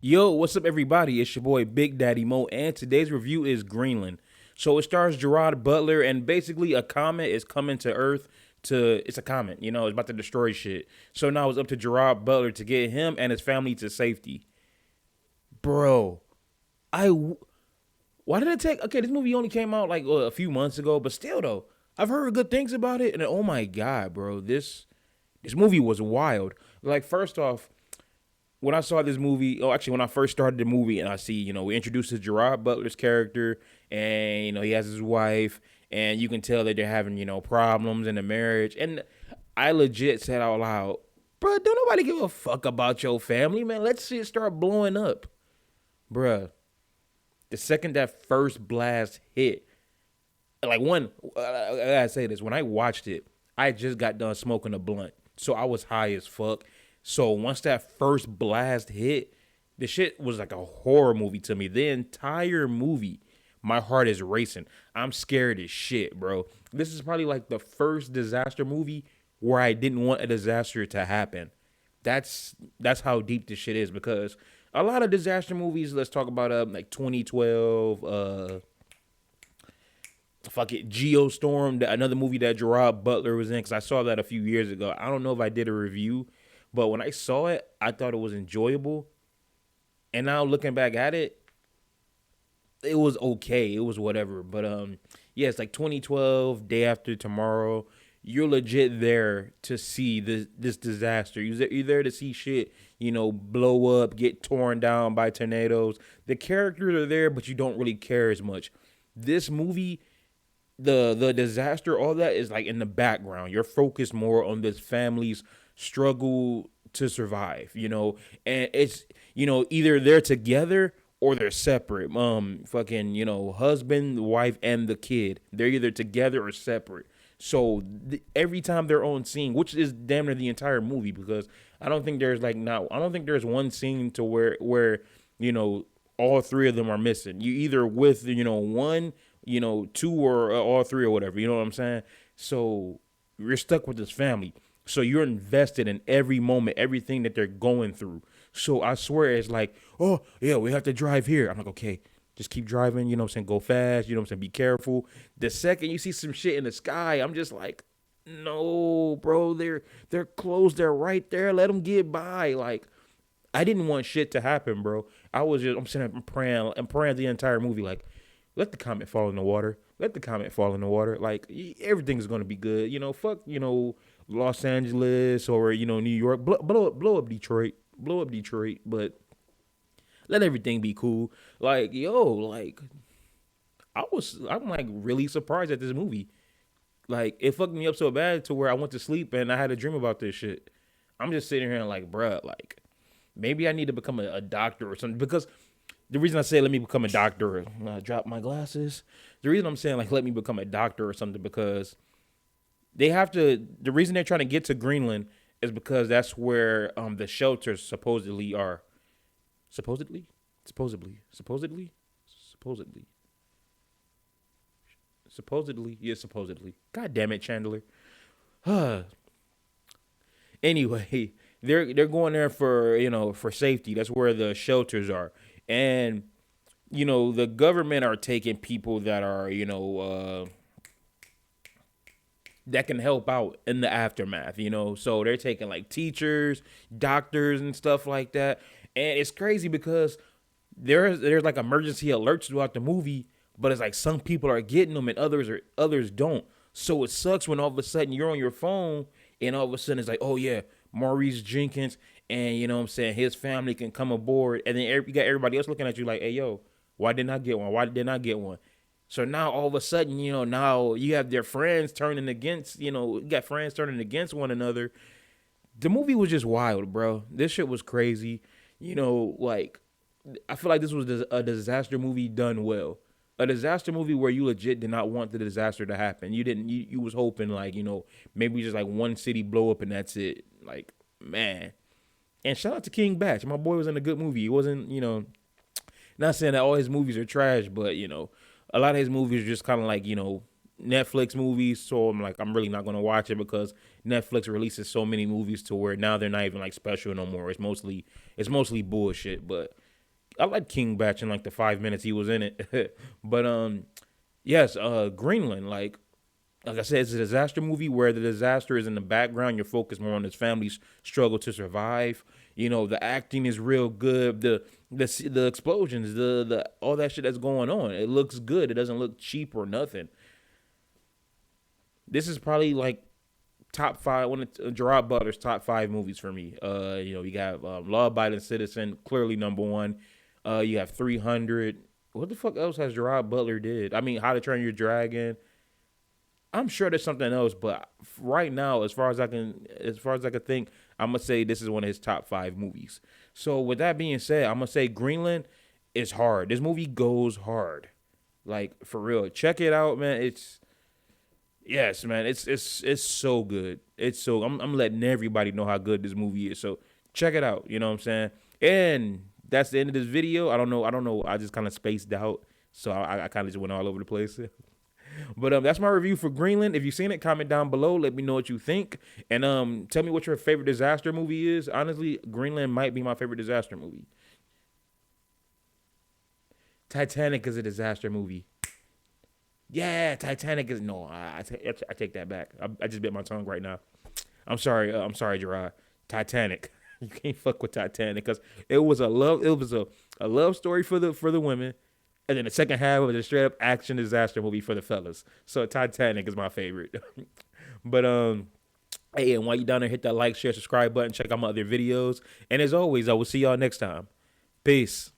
Yo, what's up, everybody? It's your boy Big Daddy Mo, and today's review is Greenland. So it stars Gerard Butler, and basically a comet is coming to Earth. It's a comet, it's about to destroy shit. So now it's up to Gerard Butler to get him and his family to safety. Bro, I why did it take? Okay, this movie only came out like a few months ago, but still though, I've heard good things about it, and oh my god, bro, this movie was wild. Like first off, when I saw this movie, actually, when I first started the movie, and I see, we introduced to Gerard Butler's character, and he has his wife, and you can tell that they're having, problems in the marriage, and I legit said out loud, "Bruh, don't nobody give a fuck about your family, man. Let's shit start blowing up, bruh." The second that first blast hit, like I gotta say this, when I watched it, I just got done smoking a blunt, so I was high as fuck. So once that first blast hit, the shit was like a horror movie to me. The entire movie, my heart is racing. I'm scared as shit, bro. This is probably like the first disaster movie where I didn't want a disaster to happen. That's how deep this shit is, because a lot of disaster movies, let's talk about like 2012, fuck it, Geostorm, another movie that Gerard Butler was in, because I saw that a few years ago. I don't know if I did a review, but when I saw it, I thought it was enjoyable. And now looking back at it, it was okay. It was whatever. But yeah, it's like 2012, Day After Tomorrow. You're legit there to see this disaster. You're there to see shit, blow up, get torn down by tornadoes. The characters are there, but you don't really care as much. This movie, the disaster, all that is like in the background. You're focused more on this family's struggle to survive, and it's, either they're together or they're separate. Fucking, husband, wife, and the kid, they're either together or separate. So every time they're on scene, which is damn near the entire movie, because I don't think there's one scene to where all three of them are missing. You either with one, two, or all three or whatever. You know what I'm saying? So you're stuck with this family. So you're invested in every moment, everything that they're going through. So I swear it's like, oh, yeah, we have to drive here. I'm like, okay, just keep driving, go fast, be careful. The second you see some shit in the sky, I'm just like, no, bro, they're close, they're right there. Let them get by. Like, I didn't want shit to happen, bro. I'm sitting up and praying the entire movie, like, let the comet fall in the water. Let the comet fall in the water. Like, everything's gonna be good. Fuck, Los Angeles or New York. Blow up Detroit. Blow up Detroit, but let everything be cool. Like, yo, like I'm like really surprised at this movie. Like, it fucked me up so bad to where I went to sleep and I had a dream about this shit. I'm just sitting here and like, bruh, like maybe I need to become a doctor or something, because the reason I say let me become a doctor, drop my glasses. The reason I'm saying like let me become a doctor or something, because the reason they're trying to get to Greenland is because that's where the shelters supposedly are. Supposedly? Supposedly. Supposedly? Supposedly. Supposedly. Yeah, supposedly. God damn it, Chandler. Anyway, they're going there for safety. That's where the shelters are. And the government are taking people that are, that can help out in the aftermath, So they're taking like teachers, doctors, and stuff like that. And it's crazy because there's like emergency alerts throughout the movie, but it's like some people are getting them and others don't. So it sucks when all of a sudden you're on your phone and all of a sudden it's like, oh yeah, Maurice Jenkins and his family can come aboard, and then you got everybody else looking at you like, hey yo, why didn't I get one? Why didn't I get one? So now all of a sudden, now you have their friends turning against, you got friends turning against one another. The movie was just wild, bro. This shit was crazy. Like, I feel like this was a disaster movie done well. A disaster movie where you legit did not want the disaster to happen. You was hoping like, maybe just like one city blow up and that's it. Like, man. And shout out to King Batch. My boy was in a good movie. He wasn't, not saying that all his movies are trash, but, a lot of his movies are just kind of like, Netflix movies. So I'm really not going to watch it because Netflix releases so many movies to where now they're not even like special no more. It's mostly bullshit. But I like King Batch in like the 5 minutes he was in it. But yes, Greenland, like I said, it's a disaster movie where the disaster is in the background. You're focused more on his family's struggle to survive. You know, the acting is real good. The explosions, the all that shit that's going on. It looks good. It doesn't look cheap or nothing. This is probably like top five, one of Gerard Butler's top five movies for me. You got Law Abiding Citizen, clearly number one. You have 300. What the fuck else has Gerard Butler did? I mean, How to Train Your Dragon. I'm sure there's something else, but right now, as far as I can think, I'm gonna say this is one of his top five movies. So with that being said, I'm gonna say Greenland is hard. This movie goes hard, like for real. Check it out, man. It's yes, man. It's so good. I'm letting everybody know how good this movie is. So check it out. You know what I'm saying? And that's the end of this video. I don't know. I just kind of spaced out, so I kind of just went all over the place. But that's my review for Greenland. If you've seen it, comment down below. Let me know what you think. And tell me what your favorite disaster movie is. Honestly, Greenland might be my favorite disaster movie. Titanic is a disaster movie. Yeah, Titanic is no. I take that back. I just bit my tongue right now. I'm sorry. I'm sorry, Gerard. Titanic. You can't fuck with Titanic because it was a love. It was a love story for the women. And then the second half was a straight up action disaster movie for the fellas. So Titanic is my favorite. But hey, and while you down there, hit that like, share, subscribe button, check out my other videos. And as always, I will see y'all next time. Peace.